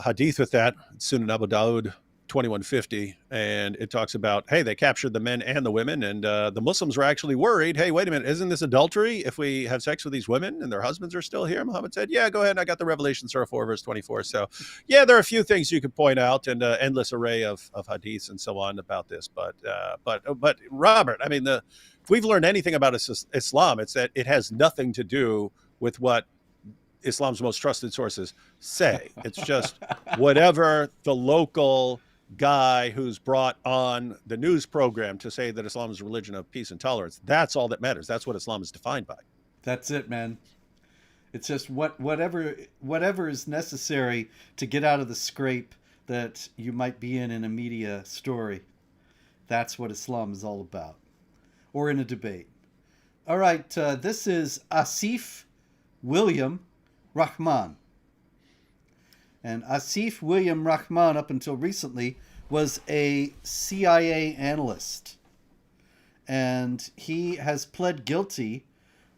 hadith with that, Sunan Abu Dawud 2150, and it talks about, hey, they captured the men and the women, and the Muslims were actually worried. Hey, wait a minute, isn't this adultery if we have sex with these women and their husbands are still here? Muhammad said, yeah, go ahead. I got the Revelation Surah 4 verse 24. So yeah, there are a few things you could point out, and endless array of hadiths and so on about this. But Robert, I mean, if we've learned anything about Islam, it's that it has nothing to do with what Islam's most trusted sources say. It's just whatever the local guy who's brought on the news program to say that Islam is a religion of peace and tolerance. That's all that matters. That's what Islam is defined by. that's it, man. It's just whatever is necessary to get out of the scrape that you might be in a media story. That's what Islam is all about, or in a debate. All right, this is Asif William Rahman. And Asif William Rahman, up until recently, was a CIA analyst. And he has pled guilty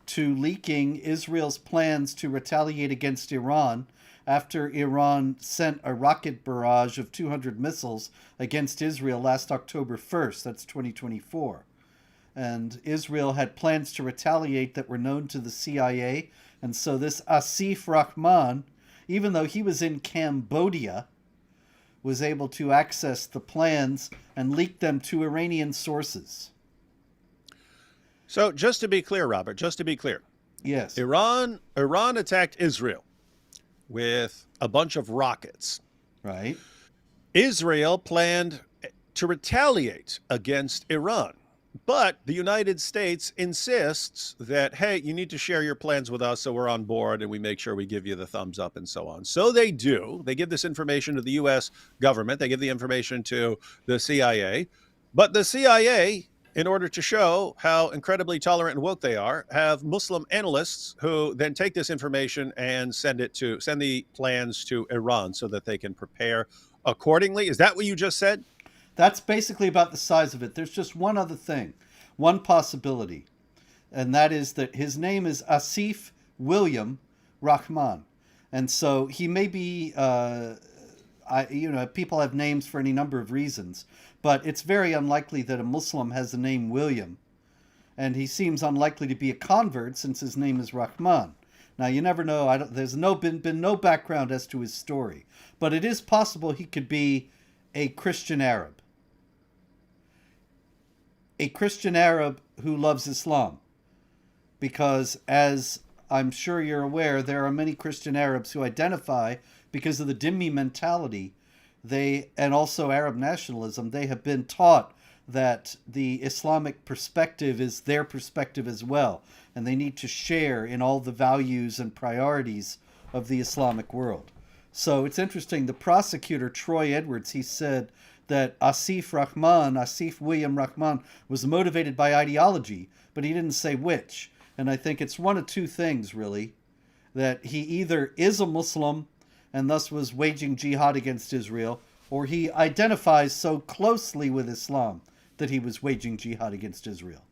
to leaking Israel's plans to retaliate against Iran after Iran sent a rocket barrage of 200 missiles against Israel last October 1st. That's 2024. And Israel had plans to retaliate that were known to the CIA. And so this Asif Rahman, even though he was in Cambodia, was able to access the plans and leak them to Iranian sources. So just to be clear, Robert, just to be clear, Yes. Iran attacked Israel with a bunch of rockets. Right. Israel planned to retaliate against Iran. But the United States insists that, hey, you need to share your plans with us so we're on board and we make sure we give you the thumbs up and so on. So they do. They give this information to the U.S. government. They give the information to the CIA. But the CIA, in order to show how incredibly tolerant and woke they are, have Muslim analysts who then take this information and send the plans to Iran so that they can prepare accordingly. Is that what you just said? That's basically about the size of it. There's just one other thing, one possibility, and that is that his name is Asif William Rahman. And so he may be, people have names for any number of reasons, but it's very unlikely that a Muslim has the name William. And he seems unlikely to be a convert since his name is Rahman. Now, you never know. There's been no background as to his story. But it is possible he could be a Christian Arab. A Christian Arab who loves Islam. Because, as I'm sure you're aware, there are many Christian Arabs who identify, because of the dhimmi mentality, and also Arab nationalism, they have been taught that the Islamic perspective is their perspective as well, and they need to share in all the values and priorities of the Islamic world. So it's interesting, the prosecutor, Troy Edwards, he said that Asif William Rahman, was motivated by ideology, but he didn't say which. And I think it's one of two things, really, that he either is a Muslim and thus was waging jihad against Israel, or he identifies so closely with Islam that he was waging jihad against Israel.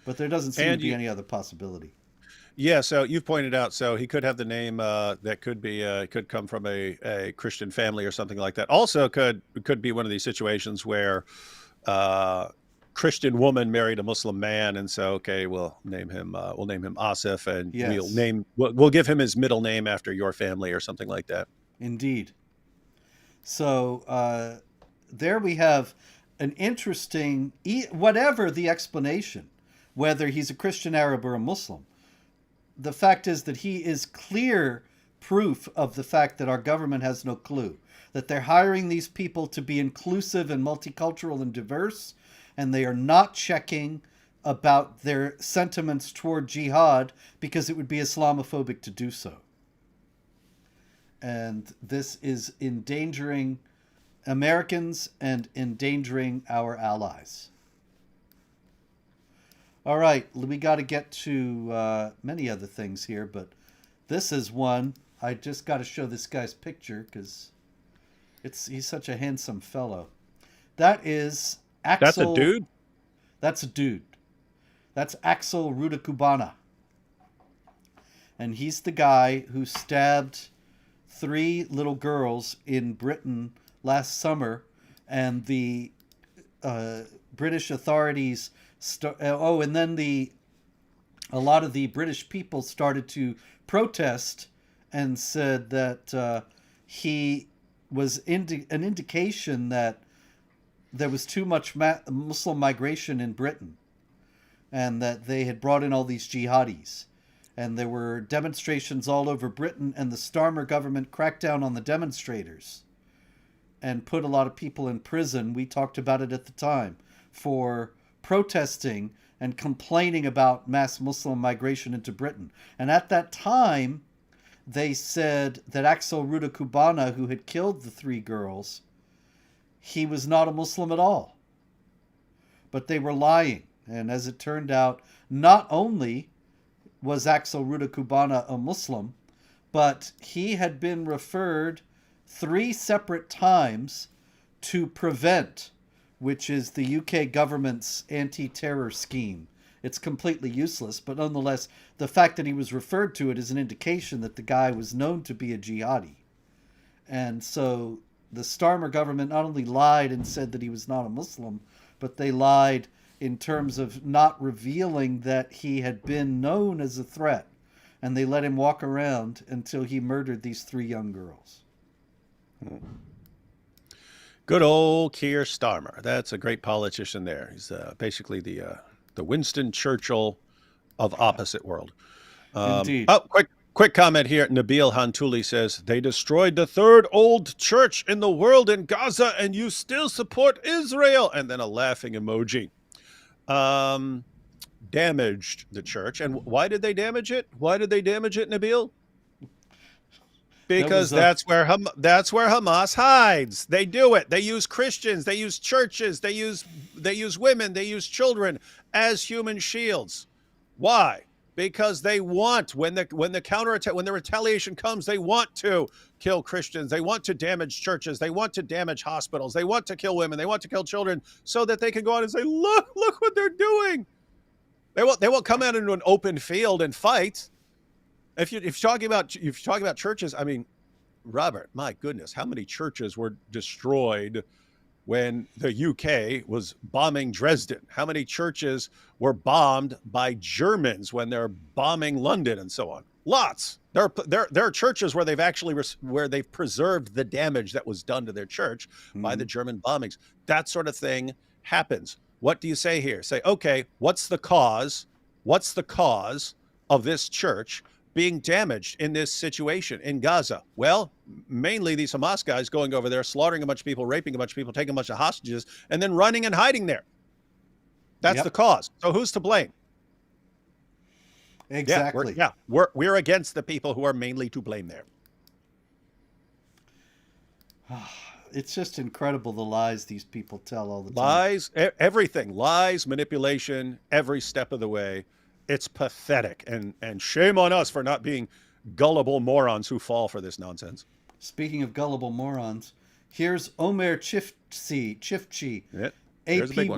But there doesn't seem to be any other possibility. Yeah, so you've pointed out, so he could have the name that could come from a Christian family or something like that. Also, could be one of these situations where Christian woman married a Muslim man, and so we'll name him Asif, and Yes. we'll give him his middle name after your family or something like that. Indeed. So there we have an interesting, whatever the explanation, whether he's a Christian Arab or a Muslim, the fact is that he is clear proof of the fact that our government has no clue, that they're hiring these people to be inclusive and multicultural and diverse, and they are not checking about their sentiments toward jihad because it would be Islamophobic to do so. And this is endangering Americans and endangering our allies. All right, we got to get to many other things here, but this is one. I just got to show this guy's picture because he's such a handsome fellow. That is Axel. That's a dude? That's a dude. That's Axel Rudakubana. And he's the guy who stabbed 3 little girls in Britain last summer, and the British authorities and then a lot of the British people started to protest and said that he was an indication that there was too much Muslim migration in Britain, and that they had brought in all these jihadis. And there were demonstrations all over Britain, and the Starmer government cracked down on the demonstrators and put a lot of people in prison. We talked about it at the time, for protesting and complaining about mass Muslim migration into Britain. And at that time, they said that Axel Rudakubana, who had killed the 3 girls, he was not a Muslim at all. But they were lying. And as it turned out, not only was Axel Rudakubana a Muslim, but he had been referred 3 separate times to PREVENT, which is the UK government's anti-terror scheme. It's completely useless, but nonetheless, the fact that he was referred to it is an indication that the guy was known to be a jihadi. And so the Starmer government not only lied and said that he was not a Muslim, but they lied in terms of not revealing that he had been known as a threat. And they let him walk around until he murdered these 3 young girls. Good old Kier Starmer. That's a great politician there. He's basically the Winston Churchill of opposite world. Indeed. Oh, quick comment here. Nabil Hantuli says, they destroyed the 3rd old church in the world in Gaza, and you still support Israel. And then a laughing emoji. Damaged the church. And why did they damage it? Why did they damage it, Nabil? Because that's where Hamas hides. They do it. They use Christians. They use churches. They use women. They use children as human shields. Why? Because they want, when the counterattack, when the retaliation comes, they want to kill Christians. They want to damage churches. They want to damage hospitals. They want to kill women. They want to kill children, so that they can go out and say, look what they're doing. They won't come out into an open field and fight. If you're talking about churches, I mean, Robert, my goodness, how many churches were destroyed when the UK was bombing Dresden? How many churches were bombed by Germans when they're bombing London and so on? Lots. There are churches where they've preserved the damage that was done to their church by the German bombings. That sort of thing happens. What do you say here? Say, okay, what's the cause? What's the cause of this church being damaged in this situation in Gaza? Well, mainly these Hamas guys going over there, slaughtering a bunch of people, raping a bunch of people, taking a bunch of hostages, and then running and hiding there. That's the cause. So who's to blame? Exactly. We're against the people who are mainly to blame there. It's just incredible, the lies these people tell all the time. Lies, everything. Lies, manipulation, every step of the way. It's pathetic, and shame on us for not being gullible morons who fall for this nonsense. Speaking of gullible morons, here's Omer Chifchi. Yeah, AP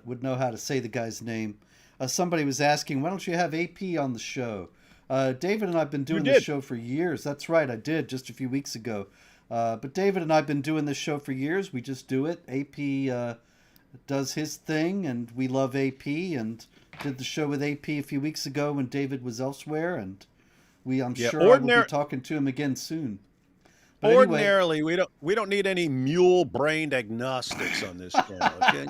would know how to say the guy's name. Somebody was asking, why don't you have AP on the show? David and I have been doing this show for years. That's right, I did just a few weeks ago. But David and I have been doing this show for years. We just do it. AP does his thing, and we love AP, and did the show with AP a few weeks ago when David was elsewhere, and I'm sure I will be talking to him again soon. But ordinarily, anyway, we don't need any mule-brained agnostics on this channel. Okay?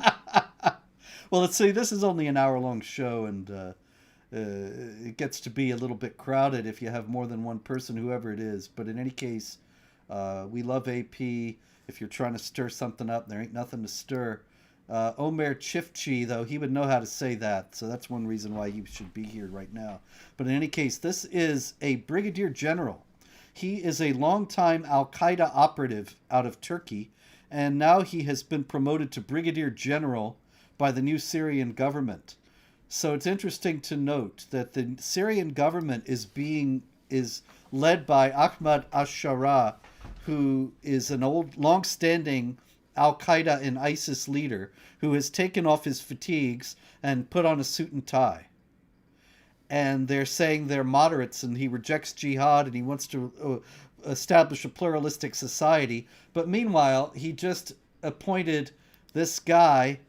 Well, let's see. This is only an hour-long show, and it gets to be a little bit crowded if you have more than one person, whoever it is. But in any case, We love AP. If you're trying to stir something up, there ain't nothing to stir. Omer Chifchi, though, he would know how to say that, so that's one reason why he should be here right now. But in any case, this is a brigadier general. He is a longtime Al-Qaeda operative out of Turkey, and now he has been promoted to brigadier general by the new Syrian government. So it's interesting to note that the Syrian government is led by Ahmad al-Shara, who is an old, long-standing Al-Qaeda and ISIS leader who has taken off his fatigues and put on a suit and tie. And they're saying they're moderates and he rejects jihad and he wants to establish a pluralistic society. But meanwhile, he just appointed this guy,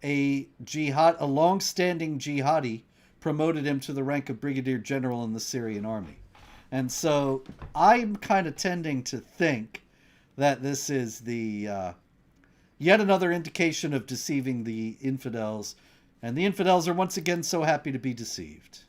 a long-standing jihadi, promoted him to the rank of brigadier general in the Syrian army. And so I'm kind of tending to think that this is the yet another indication of deceiving the infidels. And the infidels are once again so happy to be deceived.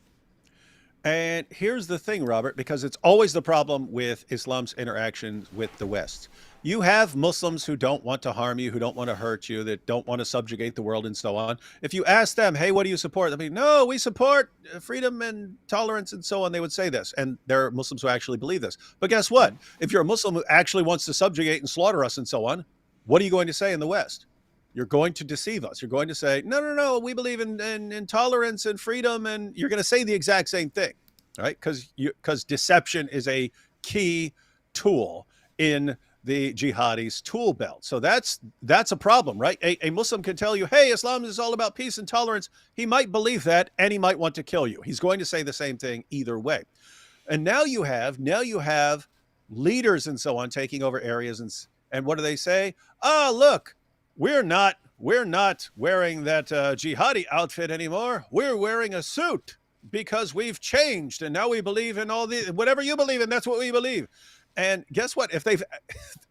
And here's the thing, Robert, because it's always the problem with Islam's interaction with the West. You have Muslims who don't want to harm you, who don't want to hurt you, that don't want to subjugate the world and so on. If you ask them, hey, what do you support? They'll be, no, we support freedom and tolerance and so on. They would say this. And there are Muslims who actually believe this. But guess what? If you're a Muslim who actually wants to subjugate and slaughter us and so on, what are you going to say in the West? You're going to deceive us. You're going to say, no, we believe in tolerance and freedom. And you're going to say the exact same thing, right? Because deception is a key tool in the jihadis' tool belt. So that's a problem, right? A Muslim can tell you, hey, Islam is all about peace and tolerance. He might believe that, and he might want to kill you. He's going to say the same thing either way. And now you have leaders and so on taking over areas, and what do they say? Oh, look, we're not wearing that jihadi outfit anymore. We're wearing a suit because we've changed, and now we believe in all the whatever you believe in. That's what we believe. And guess what? If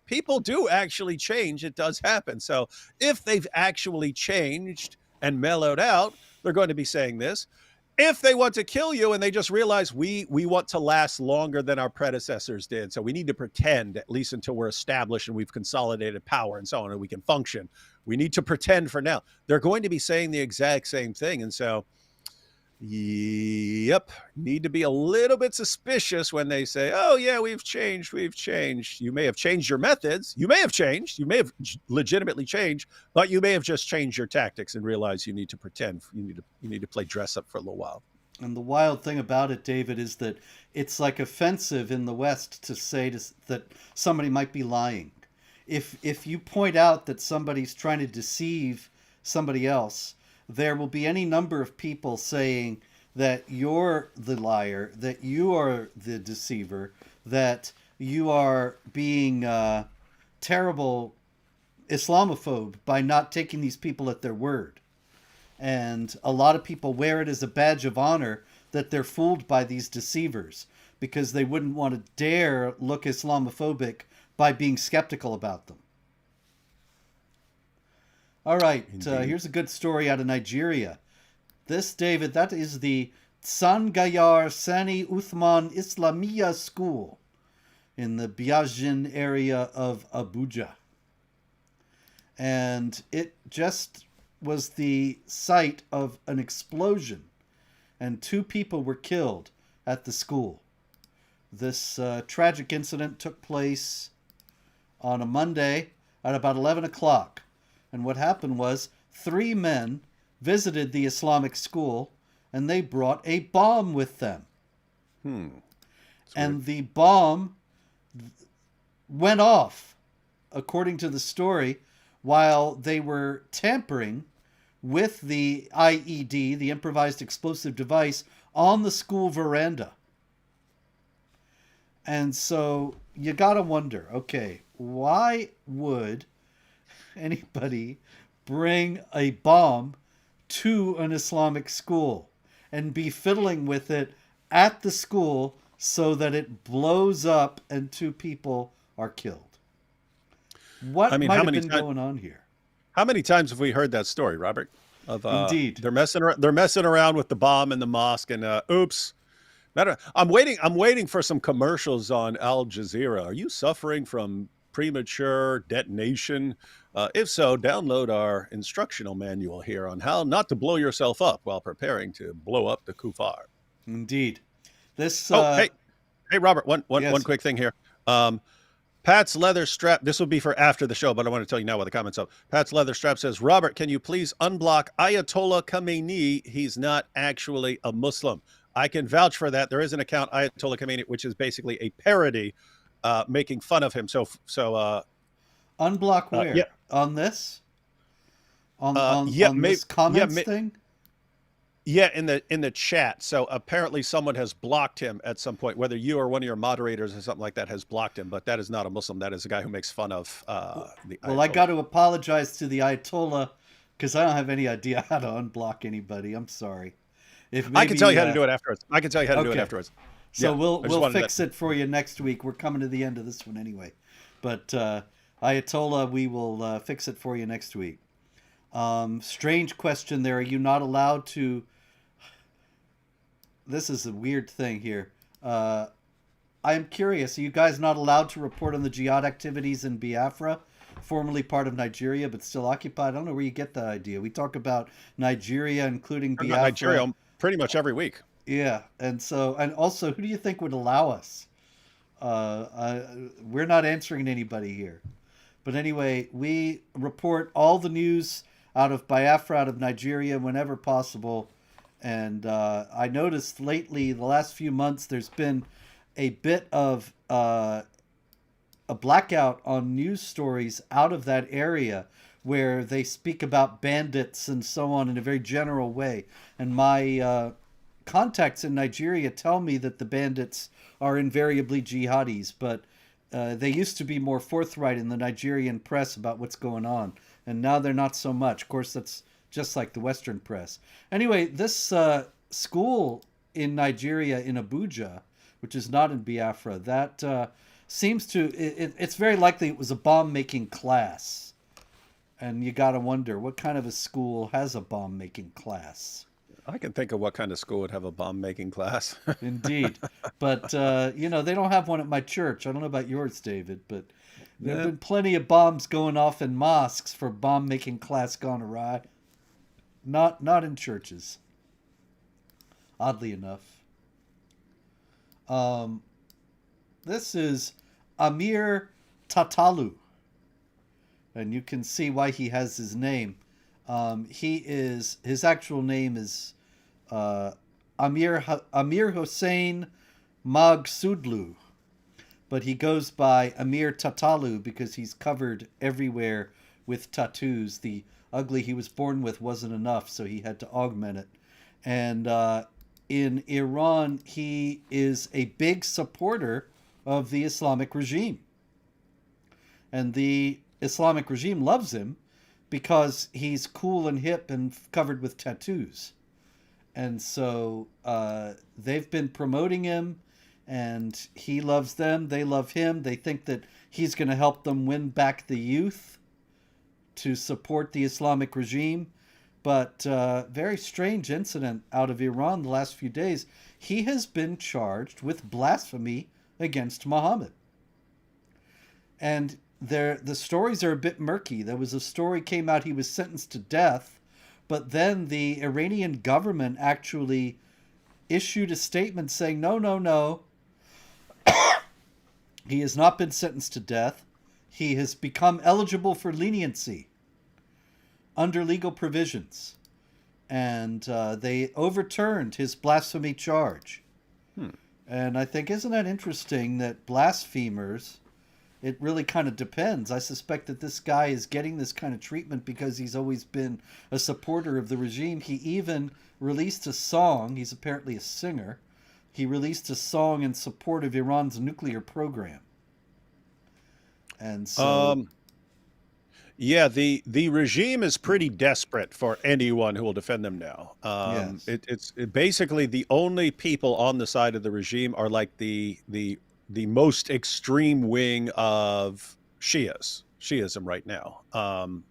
people do actually change, it does happen. So if they've actually changed and mellowed out, they're going to be saying this. If they want to kill you and they just realize we want to last longer than our predecessors did, so we need to pretend, at least until we're established and we've consolidated power and so on, and we can function, we need to pretend for now. They're going to be saying the exact same thing. And so, yep, need to be a little bit suspicious when they say, oh, yeah, we've changed. You may have changed your methods. You may have changed. You may have legitimately changed, but you may have just changed your tactics and realized you need to pretend. You need to play dress up for a little while. And the wild thing about it, David, is that it's like offensive in the West to say that somebody might be lying. If you point out that somebody's trying to deceive somebody else, there will be any number of people saying that you're the liar, that you are the deceiver, that you are being terrible Islamophobe by not taking these people at their word. And a lot of people wear it as a badge of honor that they're fooled by these deceivers because they wouldn't want to dare look Islamophobic by being skeptical about them. All right, here's a good story out of Nigeria. This, David, that is the Sangayar Sani Uthman Islamiyya School in the Biajin area of Abuja. And it just was the site of an explosion, and 2 people were killed at the school. This tragic incident took place on a Monday at about 11 o'clock. And what happened was 3 men visited the Islamic school and they brought a bomb with them. And the bomb went off, according to the story, while they were tampering with the IED, the improvised explosive device, on the school veranda. And so you gotta wonder, okay, why would anybody bring a bomb to an Islamic school and be fiddling with it at the school so that it blows up and 2 people are killed? What might have been going on here? How many times have we heard that story, Robert? Indeed. They're messing around with the bomb in the mosque, and oops, I'm waiting for some commercials on Al Jazeera. Are you suffering from premature detonation? If so, download our instructional manual here on how not to blow yourself up while preparing to blow up the kuffar. Indeed. This, Oh, hey, Robert. One yes. quick thing here. Um, Pat's leather strap. This will be for after the show, but I want to tell you now what the comments up. Pat's leather strap says, Robert, can you please unblock Ayatollah Khamenei? He's not actually a Muslim. I can vouch for that. There is an account, Ayatollah Khamenei, which is basically a parody making fun of him. So Unblock where? yeah, On this? yeah, On this comments thing? yeah, in the chat. So apparently someone has blocked him at some point, whether you or one of your moderators or something like that has blocked him. But that is not a Muslim. That is a guy who makes fun of the Well, Ayatollah. I got to apologize to the Ayatollah because I don't have any idea how to unblock anybody. I'm sorry. If maybe, I can tell you how to do it afterwards. I can tell you how to do it okay. afterwards. So Yeah, we'll fix it for you next week. We're coming to the end of this one anyway. But Ayatollah, we will fix it for you next week. Strange question there. Are you not allowed to... This is a weird thing here. I am curious. Are you guys not allowed to report on the jihad activities in Biafra, formerly part of Nigeria but still occupied? I don't know where you get that idea. We talk about Nigeria, including Biafra. Nigeria pretty much every week. Yeah, and also, who do you think would allow us? We're not answering anybody here. But anyway, we report all the news out of Biafra, out of Nigeria, whenever possible. And I noticed lately, the last few months, there's been a bit of a blackout on news stories out of that area where they speak about bandits and so on in a very general way. And my contacts in Nigeria tell me that the bandits are invariably jihadis, but they used to be more forthright in the Nigerian press about what's going on. And now they're not so much. Of course, that's just like the Western press. Anyway, this school in Nigeria, in Abuja, which is not in Biafra, that seems to... It's very likely it was a bomb-making class. And you got to wonder, what kind of a school has a bomb-making class? I can think of what kind of school would have a bomb-making class. Indeed. But, they don't have one at my church. I don't know about yours, David, but there have been plenty of bombs going off in mosques for bomb-making class gone awry. Not in churches. Oddly enough. This is Amir Tatalu. And you can see why he has his name. His actual name is Amir Hossein Magsudlu. But he goes by Amir Tatalu because he's covered everywhere with tattoos. The ugly he was born with wasn't enough, so he had to augment it. And in Iran, he is a big supporter of the Islamic regime. And the Islamic regime loves him because he's cool and hip and covered with tattoos. And so they've been promoting him, and he loves them. They love him. They think that he's going to help them win back the youth to support the Islamic regime. But very strange incident out of Iran the last few days. He has been charged with blasphemy against Muhammad. And the stories are a bit murky. There was a story came out he was sentenced to death, but then the Iranian government actually issued a statement saying, no, he has not been sentenced to death. He has become eligible for leniency under legal provisions. And they overturned his blasphemy charge. And I think, isn't that interesting that blasphemers, it really kind of depends. I suspect that this guy is getting this kind of treatment because he's always been a supporter of the regime. He even released a song. He's apparently a singer. He released a song in support of Iran's nuclear program. And so... yeah, the regime is pretty desperate for anyone who will defend them now. Yes. It's basically the only people on the side of the regime are like the most extreme wing of Shias. Shiism right now.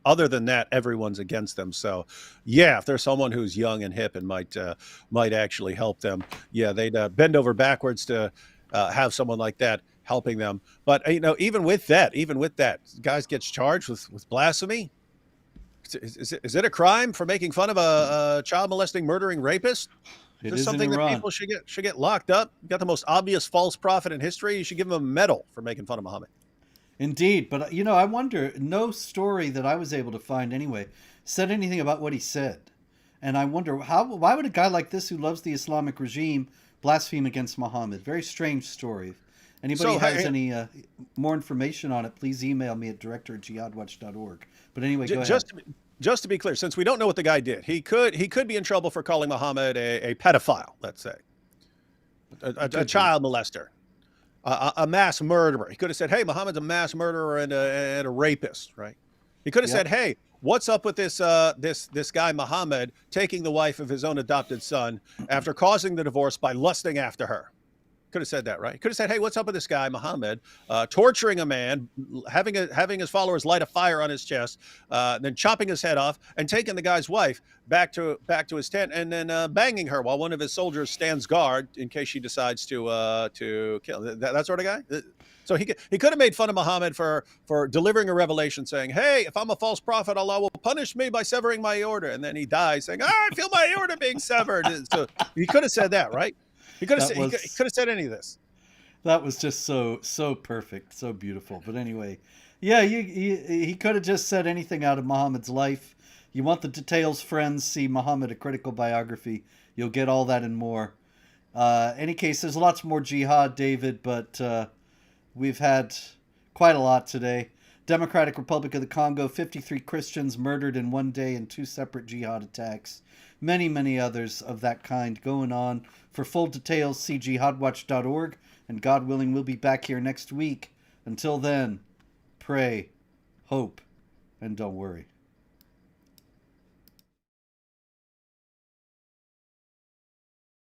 Other than that, everyone's against them. So, yeah, if there's someone who's young and hip and might actually help them, yeah, they'd bend over backwards to have someone like that helping them. But even with that, guys gets charged with blasphemy. Is it a crime for making fun of a child molesting, murdering rapist? Is It this is in something that Iran. people should get locked up? You got the most obvious false prophet in history. You should give him a medal for making fun of Muhammad. Indeed, but I wonder. No story that I was able to find anyway said anything about what he said, and I wonder why would a guy like this who loves the Islamic regime blaspheme against Muhammad? Very strange story. If anybody So, has any more information on it, please email me at director@jihadwatch.org. But anyway, go ahead. Just to be clear, since we don't know what the guy did, he could be in trouble for calling Muhammad a pedophile, let's say, a child molester, a mass murderer. He could have said, "Hey, Muhammad's a mass murderer and a rapist," right? He could have said, "Hey, what's up with this guy Muhammad taking the wife of his own adopted son after causing the divorce by lusting after her?" Could have said that, right? Could have said, "Hey, what's up with this guy Muhammad torturing a man, having his followers light a fire on his chest, then chopping his head off and taking the guy's wife back to his tent and then banging her while one of his soldiers stands guard in case she decides to kill that sort of guy." So he could have made fun of Muhammad for delivering a revelation saying, "Hey, if I'm a false prophet, Allah will punish me by severing my aorta," and then he dies saying, "I feel my aorta being severed." So he could have said that, right? He could have said any of this. That was just so perfect, so beautiful. But anyway, yeah, he could have just said anything out of Muhammad's life. You want the details, friends? See Muhammad, A Critical Biography. You'll get all that and more. Any case, there's lots more jihad, David, but we've had quite a lot today. Democratic Republic of the Congo, 53 Christians murdered in one day in 2 separate jihad attacks. Many, many others of that kind going on. For full details, see jihadwatch.org, and God willing, we'll be back here next week. Until then, pray, hope, and don't worry.